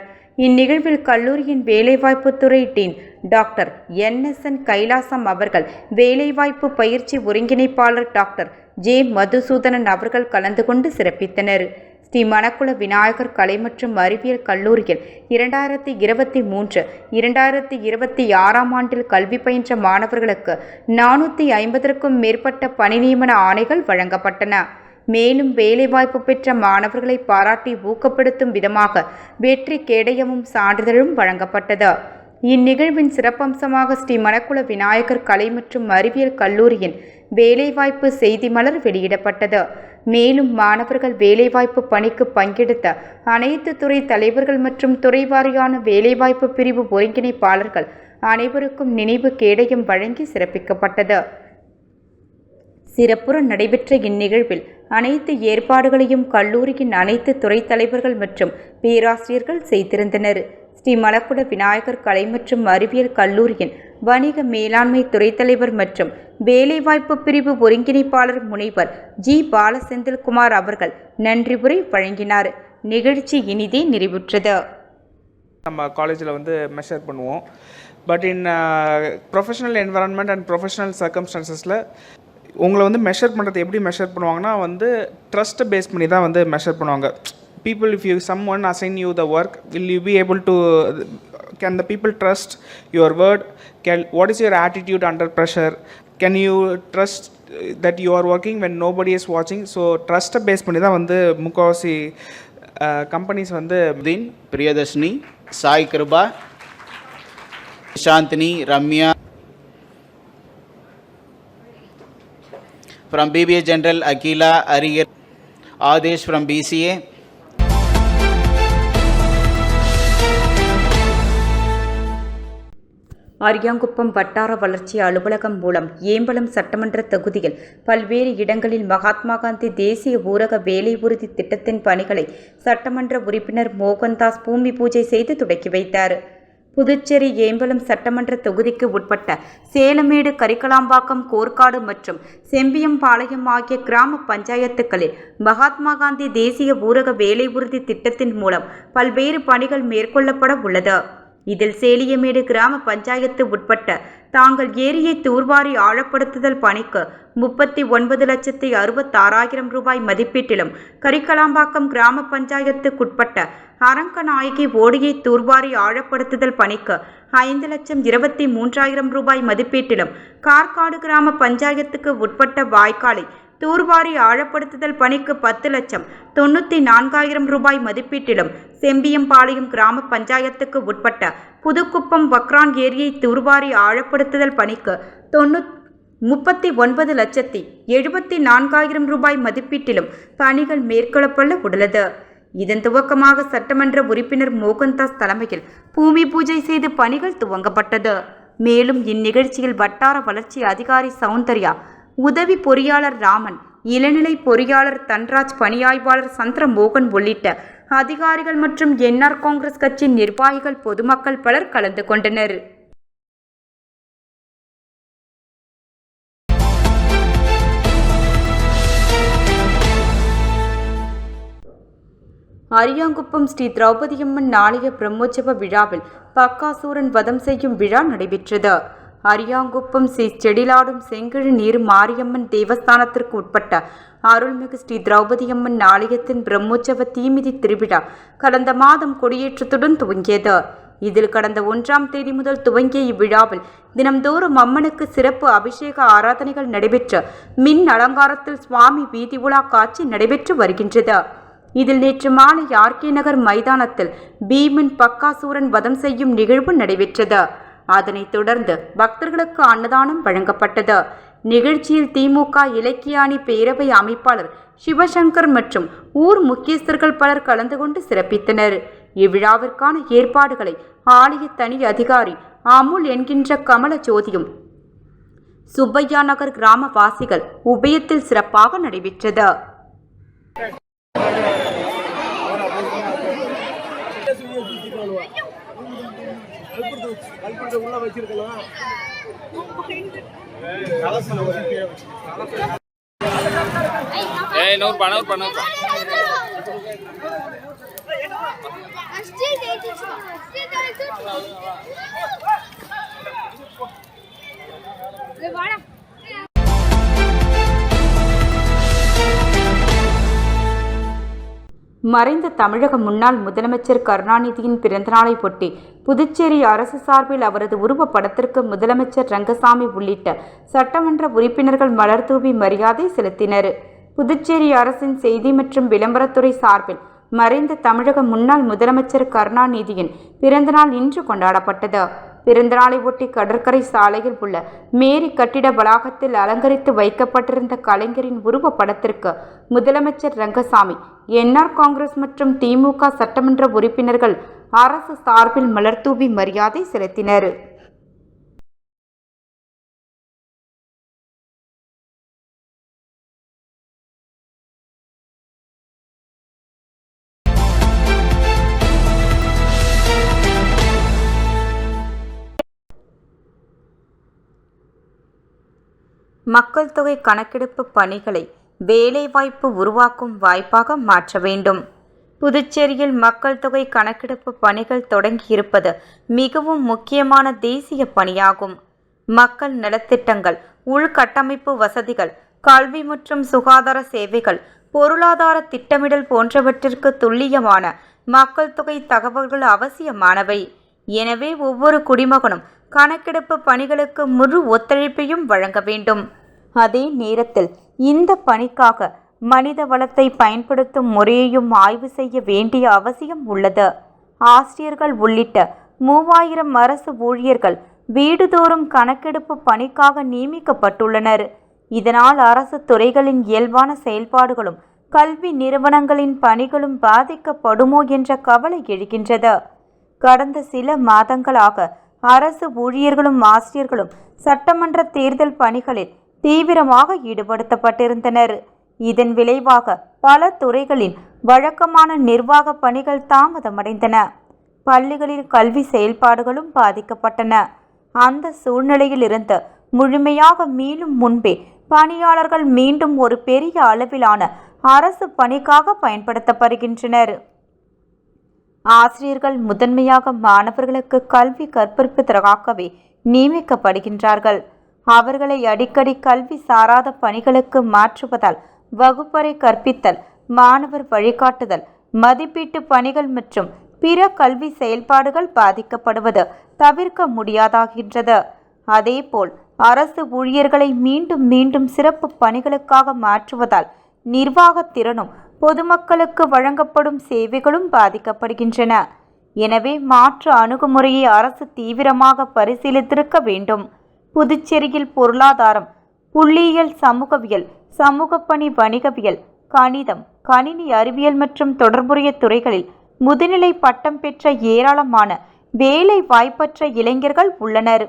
இந்நிகழ்வில் கல்லூரியின் வேலைவாய்ப்புத்துறை டீன் டாக்டர் NSN கைலாசம் அவர்கள், வேலைவாய்ப்பு பயிற்சி ஒருங்கிணைப்பாளர் டாக்டர் J மதுசூதனன் அவர்கள் கலந்து கொண்டு சிறப்பித்தனர். ஸ்ரீ மணக்குள விநாயகர் கலை மற்றும் அறிவியல் கல்லூரியில் 2023-2026 ஆண்டில் கல்வி பயின்ற மாணவர்களுக்கு 450க்கும் மேற்பட்ட பணி நியமன ஆணைகள் வழங்கப்பட்டன. மேலும் வேலைவாய்ப்பு பெற்ற மாணவர்களை பாராட்டி ஊக்கப்படுத்தும் விதமாக வெற்றி கேடயமும் சான்றிதழும் வழங்கப்பட்டது. இந்நிகழ்வின் சிறப்பம்சமாக ஸ்ரீ மணக்குள விநாயகர் கலை மற்றும் அறிவியல் கல்லூரியின் வேலைவாய்ப்பு செய்தி மலர் வெளியிடப்பட்டது. மேலும் மாணவர்கள் வேலைவாய்ப்பு பணிக்கு பங்கெடுத்த அனைத்து துறை தலைவர்கள் மற்றும் துறை வாரியான வேலைவாய்ப்பு பிரிவு ஒருங்கிணைப்பாளர்கள் அனைவருக்கும் நினைவு கேடயம் வழங்கி சிறப்பிக்கப்பட்டது. சிறப்புற நடைபெற்ற இந்நிகழ்வில் அனைத்து ஏற்பாடுகளையும் கல்லூரியின் அனைத்து துறை தலைவர்கள் மற்றும் பேராசிரியர்கள் செய்திருந்தனர். ஸ்ரீ மணக்குள விநாயகர் கலை மற்றும் அறிவியல் கல்லூரியின் வணிக மேலாண்மை துறை தலைவர் மற்றும் வேலைவாய்ப்பு பிரிவு ஒருங்கிணைப்பாளர் முனைவர் G பாலசெந்தில்குமார் அவர்கள் நன்றி உரை வழங்கினார். நிகழ்ச்சி இனிதே நிறைவுற்றது. நம்ம காலேஜில் மெஷர் பண்ணுவோம். But in professional environment and professional சர்க்கம்ஸ்டான்சஸில் உங்களை மெஷர் பண்ணுறது எப்படி மெஷர் பண்ணுவாங்கன்னா ட்ரஸ்ட்டை பேஸ் பண்ணி தான் மெஷர் பண்ணுவாங்க. People, if someone assign you the work, will you be able to, can the people trust your word? What is your attitude under pressure? Can you trust that you are working when nobody is watching? So trust based பண்ணி தான் முக்காவாசி companies Din, Priyadashini, Sai Kriba, Shantini, Ramya. From BBA General, Akila, Arigar, Adesh from BCA. Ariyankuppam வட்டார வளர்ச்சி அலுவலகம் மூலம் ஏம்பலம் சட்டமன்ற தொகுதியில் பல்வேறு இடங்களில் மகாத்மா காந்தி தேசிய ஊரக வேலை உறுதி திட்டத்தின் பணிகளை சட்டமன்ற உறுப்பினர் மோகன்தாஸ் பூமி பூஜை செய்து தொடக்கி வைத்தார். புதுச்சேரி ஏம்பலம் சட்டமன்ற தொகுதிக்கு உட்பட்ட சேலமேடு, கரிக்கலாம்பாக்கம், கோர்க்காடு மற்றும் செம்பியம்பாளையம் ஆகிய கிராம பஞ்சாயத்துக்களில் மகாத்மா காந்தி தேசிய ஊரக வேலை உறுதி திட்டத்தின் மூலம் பல்வேறு பணிகள் மேற்கொள்ளப்பட உள்ளது. இதில் சேலியமேடு கிராம பஞ்சாயத்து உட்பட்ட தாங்கள் ஏரியை தூர்வாரி ஆழப்படுத்துதல் பணிக்கு 39,66,000 ரூபாய் மதிப்பீட்டிலும், கரிக்கலாம்பாக்கம் கிராம பஞ்சாயத்துக்குட்பட்ட அரங்கநாயகி ஓடியை தூர்வாரி ஆழப்படுத்துதல் பணிக்கு 5,23,000 ரூபாய் மதிப்பீட்டிலும், கார்காடு கிராம பஞ்சாயத்துக்கு உட்பட்ட வாய்க்காலை தூர்வாரி ஆழப்படுத்துதல் பணிக்கு 10,94,000 ரூபாய் மதிப்பீட்டிலும், செம்பியம்பாளையம் கிராம பஞ்சாயத்துக்கு உட்பட்ட புதுக்குப்பம் வக்ரான் ஏரியை தூர்வாரி ஆழப்படுத்துதல் பணிக்கு 39,74,000 ரூபாய் மதிப்பீட்டிலும் பணிகள் மேற்கொள்ளப்பட உள்ளது. இதன் துவக்கமாக சட்டமன்ற உறுப்பினர் மோகன்தாஸ் தலைமையில் பூமி பூஜை செய்து பணிகள் துவங்கப்பட்டது. மேலும் இந்நிகழ்ச்சியில் வட்டார வளர்ச்சி அதிகாரி சௌந்தர்யா, உதவி பொறியாளர் ராமன், இளநிலை பொறியாளர் தன்ராஜ், பணியாய்வாளர் சந்திரமோகன் உள்ளிட்ட அதிகாரிகள் மற்றும் என்ஆர் காங்கிரஸ் கட்சி நிர்வாகிகள், பொதுமக்கள் பலர் கலந்து கொண்டனர். அரியாங்குப்பம் ஸ்ரீ திரௌபதியம்மன் ஆலய பிரம்மோற்சவ விழாவில் பக்காசூரன் வதம் செய்யும் விழா நடைபெற்றது. அரியாங்குப்பம் ஸ்ரீ செடிலாடும் செங்கிழி நீர் மாரியம்மன் தேவஸ்தானத்திற்கு உட்பட்ட அருள்மிகு ஸ்ரீ திரௌபதியம்மன் ஆலயத்தின் பிரம்மோற்சவ தீமிதி திருவிழா கடந்த மாதம் கொடியேற்றத்துடன் துவங்கியது. இதில் கடந்த 1ஆம் தேதி முதல் துவங்கிய இவ்விழாவில் தினம்தோறும் அம்மனுக்கு சிறப்பு அபிஷேக ஆராதனைகள் நடைபெற்று மின் அலங்காரத்தில் சுவாமி வீதி உலா காட்சி நடைபெற்று வருகின்றது. இதில் நேற்று மாலை ஆர்கே நகர் மைதானத்தில் பீமன் பக்காசூரன் வதம் செய்யும் நிகழ்வு நடைபெற்றது. அதனைத் தொடர்ந்து பக்தர்களுக்கு அன்னதானம் வழங்கப்பட்டது. நிகழ்ச்சியில் திமுக இலக்கிய அணி பேரவை அமைப்பாளர் சிவசங்கர் மற்றும் ஊர் முக்கியஸ்தர்கள் பலர் கலந்து கொண்டு சிறப்பித்தனர். இவ்விழாவிற்கான ஏற்பாடுகளை ஆலய தனி அதிகாரி அமுல் என்கின்ற கமல ஜோதியும், சுப்பையா நகர் கிராமவாசிகள் உபயத்தில் சிறப்பாக நடைபெற்றது. மறைந்த தமிழக முன்னாள் முதலமைச்சர் கருணாநிதியின் பிறந்தநாளை ஒட்டி புதுச்சேரி அரசு சார்பில் அவரது உருவ படத்திற்கு முதலமைச்சர் ரங்கசாமி உள்ளிட்ட சட்டமன்ற உறுப்பினர்கள் மலர்தூவி மரியாதை செலுத்தினர். புதுச்சேரி அரசின் செய்தி மற்றும் விளம்பரத்துறை சார்பில் மறைந்த தமிழக முன்னாள் முதலமைச்சர் கருணாநிதியின் பிறந்தநாள் இன்று கொண்டாடப்பட்டது. பிறந்தநாளை ஒட்டி கடற்கரை சாலையில் உள்ள மேரி கட்டிட வளாகத்தில் அலங்கரித்து வைக்கப்பட்டிருந்த கலைஞரின் உருவ படத்திற்கு முதலமைச்சர் ரங்கசாமி, என்ஆர் காங்கிரஸ் மற்றும் திமுக சட்டமன்ற உறுப்பினர்கள் அரசு சார்பில் மலர்தூவி மரியாதை செலுத்தினர். மக்கள் தொகை கணக்கெடுப்பு பணிகளை வேலைவாய்ப்பு உருவாக்கும் வாய்ப்பாக மாற்ற வேண்டும். புதுச்சேரியில் மக்கள் தொகை கணக்கெடுப்பு பணிகள் தொடங்கியிருப்பது மிகவும் முக்கியமான தேசிய பணியாகும். மக்கள் நலத்திட்டங்கள், உள்கட்டமைப்பு வசதிகள், கல்வி மற்றும் சுகாதார சேவைகள், பொருளாதார திட்டமிடல் போன்றவற்றிற்கு துல்லியமான மக்கள் தொகை தகவல்கள் அவசியமானவை. எனவே ஒவ்வொரு குடிமகனும் கணக்கெடுப்பு பணிகளுக்கு முழு ஒத்துழைப்பையும் வழங்க வேண்டும். அதே நேரத்தில் இந்த பணிக்காக மனித வளத்தை பயன்படுத்தும் முறையையும் ஆய்வு செய்ய வேண்டிய அவசியம் உள்ளது. ஆசிரியர்கள் உள்ளிட்ட 3000 அரசு ஊழியர்கள் வீடுதோறும் கணக்கெடுப்பு பணிக்காக நியமிக்கப்பட்டுள்ளனர். இதனால் அரசு துறைகளின் இயல்பான செயல்பாடுகளும் கல்வி நிறுவனங்களின் பணிகளும் பாதிக்கப்படுமோ என்ற கவலை எழுகின்றது. கடந்த சில மாதங்களாக அரசு ஊழியர்களும் ஆசிரியர்களும் சட்டமன்ற தேர்தல் பணிகளில் தீவிரமாக ஈடுபடுத்தப்பட்டிருந்தனர். இதன் விளைவாக பல துறைகளின் வழக்கமான நிர்வாக பணிகள் தாமதமடைந்தன. பள்ளிகளில் கல்வி செயல்பாடுகளும் பாதிக்கப்பட்டன. அந்த சூழ்நிலையில் இருந்து முழுமையாக மீளும் முன்பே பணியாளர்கள் மீண்டும் ஒரு பெரிய அளவிலான அரசு பணிக்காக பயன்படுத்தப்படுகின்றனர். ஆசிரியர்கள் முதன்மையாக மாணவர்களுக்கு கல்வி கற்பிப்பதற்காகவே நியமிக்கப்படுகின்றார்கள். அவர்களை அடிக்கடி கல்வி சாராத பணிகளுக்கு மாற்றுவதால் வகுப்பறை கற்பித்தல், மாணவர் வழிகாட்டுதல், மதிப்பீட்டு பணிகள் மற்றும் பிற கல்வி செயல்பாடுகள் பாதிக்கப்படுவது தவிர்க்க முடியாதாகின்றது. அதேபோல் அரசு ஊழியர்களை மீண்டும் மீண்டும் சிறப்பு பணிகளுக்காக மாற்றுவதால் நிர்வாகத் திறனும் பொதுமக்களுக்கு வழங்கப்படும் சேவைகளும் பாதிக்கப்படுகின்றன. எனவே மாற்று அணுகுமுறையை அரசு தீவிரமாக பரிசீலித்திருக்க வேண்டும். புதுச்சேரியில் பொருளாதாரம், புள்ளியியல், சமூகவியல், சமூகப்பணி, வணிகவியல், கணிதம், கணினி அறிவியல் மற்றும் தொடர்புடைய துறைகளில் முதுநிலை பட்டம் பெற்ற ஏராளமான வேலை வாய்ப்பற்ற இளைஞர்கள் உள்ளனர்.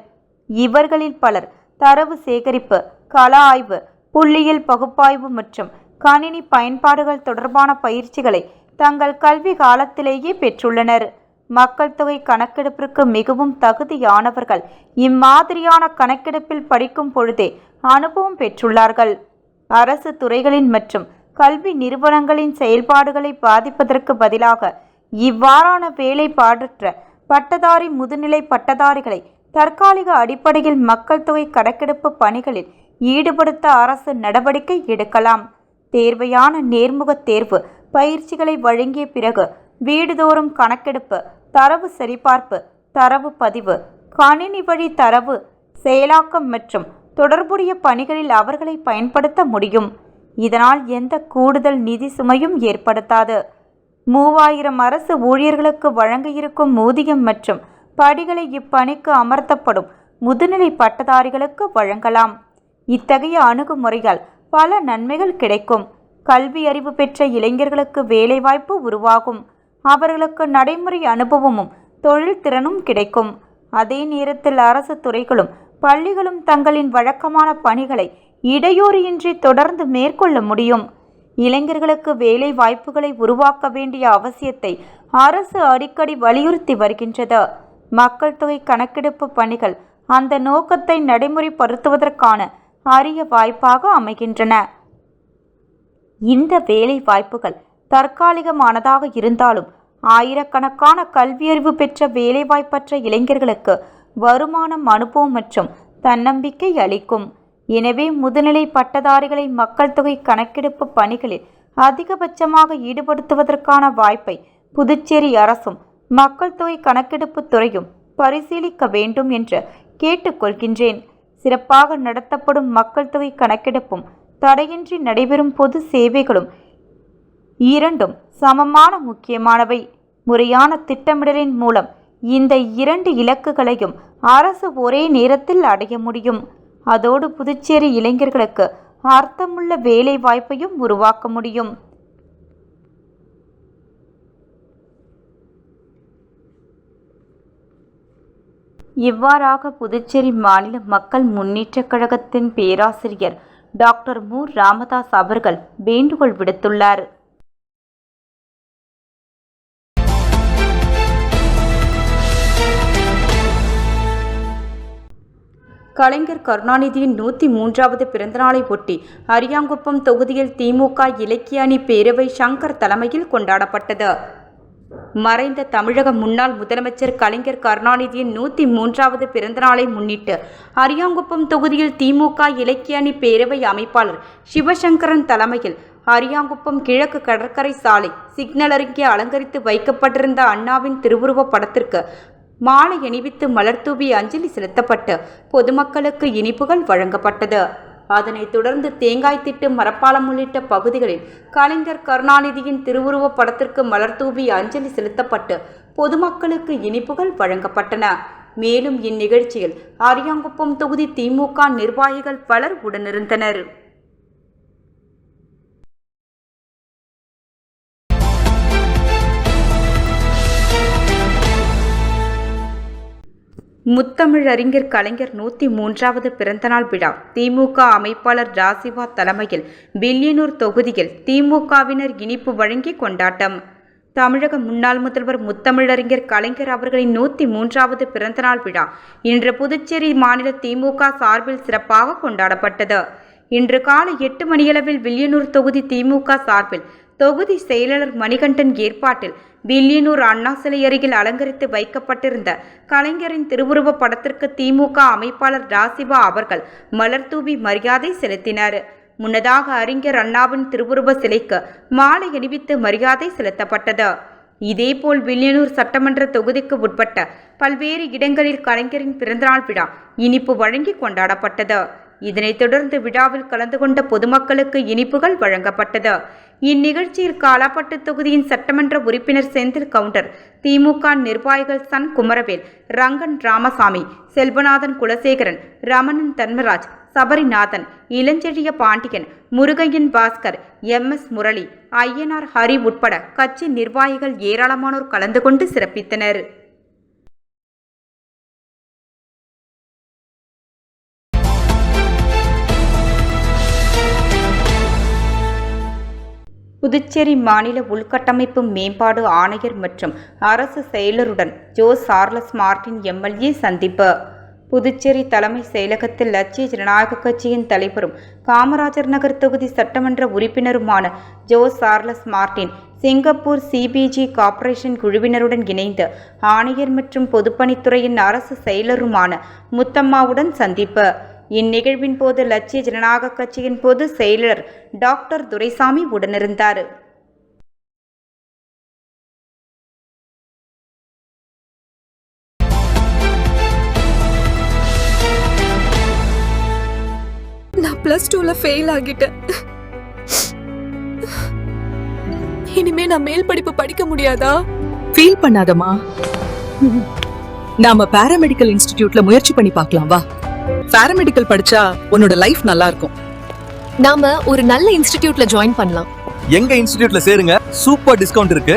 இவர்களில் பலர் தரவு சேகரிப்பு, கள ஆய்வு, புள்ளியியல் பகுப்பாய்வு மற்றும் கணினி பயன்பாடுகள் தொடர்பான பயிற்சிகளை தங்கள் கல்வி காலத்திலேயே பெற்றுள்ளனர். மக்கள் தொகை கணக்கெடுப்பிற்கு மிகவும் தகுதியானவர்கள் இம்மாதிரியான கணக்கெடுப்பில் படிக்கும் பொழுதே அனுபவம் பெற்றுள்ளார்கள். அரசு துறைகளின் மற்றும் கல்வி நிறுவனங்களின் செயல்பாடுகளை பாதிப்பதற்கு பதிலாக இவ்வாறான வேலைப்பாடற்ற பட்டதாரி, முதுநிலை பட்டதாரிகளை தற்காலிக அடிப்படையில் மக்கள் தொகை கணக்கெடுப்பு பணிகளில் ஈடுபடுத்த அரசு நடவடிக்கை எடுக்கலாம். தேர்வையான நேர்முக தேர்வு பயிற்சிகளை வழங்கிய பிறகு வீடுதோறும் கணக்கெடுப்பு, தரவு சரிபார்ப்பு, தரவு பதிவு, கணினி வழி தரவு செயலாக்கம் மற்றும் தொடர்புடைய பணிகளில் அவர்களை பயன்படுத்த முடியும். இதனால் எந்த கூடுதல் நிதி சுமையும் ஏற்படுத்தாது. 3000 அரசு ஊழியர்களுக்கு வழங்க இருக்கும் ஊதியம் மற்றும் படிகளை இப்பணிக்கு அமர்த்தப்படும் முதுநிலை பட்டதாரிகளுக்கு வழங்கலாம். இத்தகைய அணுகுமுறையால் பல நன்மைகள் கிடைக்கும். கல்வி அறிவு பெற்ற இளைஞர்களுக்கு வேலைவாய்ப்பு உருவாகும். அவர்களுக்கு நடைமுறை அனுபவமும் தொழில் திறனும் கிடைக்கும். அதே நேரத்தில் அரசு துறைகளும் பள்ளிகளும் தங்களின் வழக்கமான பணிகளை இடையூறின்றி தொடர்ந்து மேற்கொள்ள முடியும். இளைஞர்களுக்கு வேலை வாய்ப்புகளை உருவாக்க வேண்டிய அவசியத்தை அரசு அடிக்கடி வலியுறுத்தி வருகின்றது. மக்கள் தொகை கணக்கெடுப்பு பணிகள் அந்த நோக்கத்தை நடைமுறைப்படுத்துவதற்கான அரிய வாய்ப்பாக அமைகின்றன. இந்த வேலை வாய்ப்புகள் தற்காலிகமானதாக இருந்தாலும் ஆயிரக்கணக்கான கல்வியறிவு பெற்ற வேலைவாய்ப்பற்ற இளைஞர்களுக்கு வருமானம், அனுபவம் மற்றும் தன்னம்பிக்கை அளிக்கும். எனவே முதுநிலை பட்டதாரிகளை மக்கள் தொகை கணக்கெடுப்பு பணிகளில் அதிகபட்சமாக ஈடுபடுத்துவதற்கான வாய்ப்பை புதுச்சேரி அரசும் மக்கள் தொகை கணக்கெடுப்பு துறையும் பரிசீலிக்க வேண்டும் என்று கேட்டுக்கொள்கின்றேன். சிறப்பாக நடத்தப்படும் மக்கள் தொகை கணக்கெடுப்பும் தடையின்றி நடைபெறும் பொது சேவைகளும் இரண்டும் சமமான முக்கியமானவை. முறையான திட்டமிடலின் மூலம் இந்த 2 இலக்குகளையும் அரசு ஒரே நேரத்தில் அடைய முடியும். அதோடு புதுச்சேரி இளைஞர்களுக்கு அர்த்தமுள்ள வேலை வாய்ப்பையும் உருவாக்க முடியும். இவ்வாறாக புதுச்சேரி மாநில மக்கள் முன்னேற்றக் கழகத்தின் பேராசிரியர் டாக்டர் மு. ராமதாஸ் அவர்கள் வேண்டுகோள் விடுத்துள்ளார். கலைஞர் கருணாநிதியின் 103வது பிறந்தநாளை ஒட்டி அரியாங்குப்பம் தொகுதியில் திமுக இலக்கிய அணி பேரவை சங்கர் தலைமையில் கொண்டாடப்பட்டது. மறைந்த தமிழக முன்னாள் முதலமைச்சர் கலைஞர் கருணாநிதியின் 103வது பிறந்தநாளை முன்னிட்டு அரியாங்குப்பம் தொகுதியில் திமுக இலக்கிய அணி பேரவை அமைப்பாளர் சிவசங்கரன் தலைமையில் அரியாங்குப்பம் கிழக்கு கடற்கரை சாலை சிக்னல் அருகே அலங்கரித்து வைக்கப்பட்டிருந்த அண்ணாவின் திருவுருவப் படத்திற்கு மாலை அணிவித்து மலர்தூவி அஞ்சலி செலுத்தப்பட்டு பொதுமக்களுக்கு இனிப்புகள் வழங்கப்பட்டது. அதனைத் தொடர்ந்து தேங்காய் திட்டு, மரப்பாலம் உள்ளிட்ட பகுதிகளில் கலைஞர் கருணாநிதியின் திருவுருவப் படத்திற்கு மலர்தூவி அஞ்சலி செலுத்தப்பட்டு பொதுமக்களுக்கு இனிப்புகள் வழங்கப்பட்டன. மேலும் இந்நிகழ்ச்சியில் அரியாங்குப்பம் தொகுதி திமுக நிர்வாகிகள் பலர் உடனிருந்தனர். முத்தமிழறிஞர் கலைஞர் 103வது பிறந்தநாள் விழா திமுக அமைப்பாளர் ராசிவா தலைமையில் வில்லியனூர் தொகுதியில் திமுகவினர் இனிப்பு வழங்கி கொண்டாட்டம். தமிழக முன்னாள் முதல்வர் முத்தமிழறிஞர் கலைஞர் அவர்களின் 103வது பிறந்தநாள் விழா இன்று புதுச்சேரி மாநில திமுக சார்பில் சிறப்பாக கொண்டாடப்பட்டது. இன்று காலை 8 மணியளவில் வில்லியனூர் தொகுதி திமுக சார்பில் தொகுதி செயலாளர் மணிகண்டன் ஏற்பாட்டில் வில்லியனூர் அண்ணா சிலை அருகில் அலங்கரித்து வைக்கப்பட்டிருந்த கலைஞரின் திருவுருவப் படத்திற்கு திமுக அமைப்பாளர் ராசிபா அவர்கள் மலர் தூவி மரியாதை செலுத்தினார். முன்னதாக அறிஞர் அண்ணாவின் திருவுருவ சிலைக்கு மாலை அணிவித்து மரியாதை செலுத்தப்பட்டது. இதேபோல் வில்லியனூர் சட்டமன்ற தொகுதிக்கு உட்பட்ட பல்வேறு இடங்களில் கலைஞரின் பிறந்தநாள் விழா இனிப்பு வழங்கி கொண்டாடப்பட்டது. இதனைத் தொடர்ந்து விழாவில் கலந்து கொண்ட பொதுமக்களுக்கு இனிப்புகள் வழங்கப்பட்டது. இந்நிகழ்ச்சியில் காலாப்பட்டு தொகுதியின் சட்டமன்ற உறுப்பினர் செந்தில் கவுண்டர், திமுக நிர்வாகிகள் சன் குமரவேல், ரங்கன் ராமசாமி, செல்வநாதன் குலசேகரன், ரமணன் தர்மராஜ், சபரிநாதன், இளஞ்செழிய பாண்டியன், முருகையன் பாஸ்கர், MS முரளி, ஐயனார் ஹரி உட்பட கட்சி நிர்வாகிகள் ஏராளமானோர் கலந்து கொண்டு சிறப்பித்தனர். புதுச்சேரி மாநில உள்கட்டமைப்பு மேம்பாடு ஆணையர் மற்றும் அரசு செயலருடன் ஜோ சார்லஸ் மார்டின் MLA சந்திப்பு. புதுச்சேரி தலைமை செயலகத்தில் லட்சிய ஜனநாயக கட்சியின் தலைவரும் காமராஜர் நகர் தொகுதி சட்டமன்ற உறுப்பினருமான Joe Charles Martin Singapore CBG corporation குழுவினருடன் இணைந்து ஆணையர் மற்றும் பொதுப்பணித்துறையின் அரசு செயலருமான முத்தம்மாவுடன் சந்திப்பு. இந்நிகழ்வின் போது லட்சிய ஜனநாயக கட்சியின் பொதுச் செயலர் டாக்டர் துரைசாமி உடனிருந்தார். நான் +2ல ஃபெயில் ஆகிட்டேன். இனிமே நான் மேல் படிப்பு படிக்க முடியாதா? ஃபீல் பண்ணாதமா, நாம பாராமெடிக்கல் இன்ஸ்டிடியூட்ல முயற்சி பண்ணி பார்க்கலாம் வா. பாராமெடிக்கல் படிச்சா உன்னோட லைஃப் நல்லா இருக்கும். நாம ஒரு நல்ல இன்ஸ்டிடியூட்ல ஜாயின் பண்ணலாம். எங்க இன்ஸ்டிடியூட்ல சேருங்க, சூப்பர் டிஸ்கவுண்ட் இருக்கு.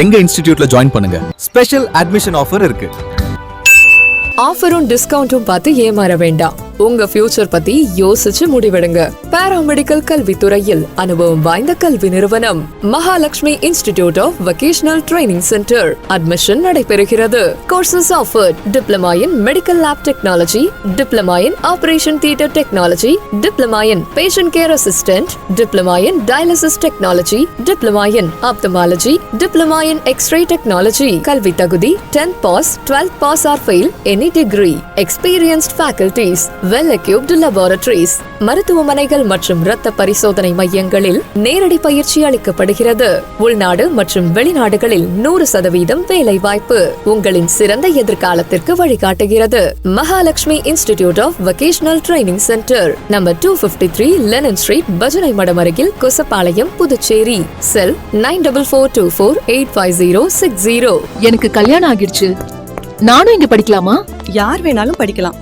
எங்க இன்ஸ்டிடியூட்ல ஜாயின் பண்ணுங்க, ஸ்பெஷல் அட்மிஷன் ஆஃபர் இருக்கு. ஆஃபரும் டிஸ்கவுண்டும் பார்த்து ஏமாற வேண்டாம். உங்க ஃபியூச்சர் பத்தி யோசிச்சு முடிவெடுங்க. பாராமெடிக்கல் கல்வித்துறையில் அனுபவம் வாய்ந்த கல்வி நிறுவனம் Mahalakshmi institute of vocational training centre. Admission நடைபெறுகிறது. Courses offered: diploma in medical lab technology, diploma in operation theatre technology, diploma in patient care assistant, diploma in dialysis technology, diploma in ophthalmology, diploma in x-ray technology. கல்வி தகுதி 10th pass, 12th pass or fail, any degree. Experienced faculties, well equipped laboratories. மருத்துவமனைகள் மற்றும் இரத்த பரிசோதனை மையங்களில் நேரடி பயிற்சி அளிக்கப்படுகிறது. உள்நாடு மற்றும் வெளிநாடுகளில் 100% வேலை வாய்ப்பு உங்களின் சிறந்த எதிர்காலத்திற்கு வழிகாட்டுகிறது. Mahalakshmi institute of vocational training centre, number 253 Lennon street, பஜனை மடம் அருகில், கொசப்பாளையம், புதுச்சேரி. செல் 9442485060. எனக்கு கல்யாணம் ஆகிடுச்சு, நானும் இங்க படிக்கலாமா? யார் வேணாலும் படிக்கலாம்.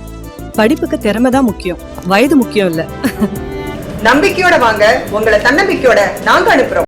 படிப்புக்கு திறமை தான் முக்கியம், வயது முக்கியம் இல்ல. நம்பிக்கையோட வாங்க, உங்களை தன்னம்பிக்கையோட நாங்க அனுப்புறோம்.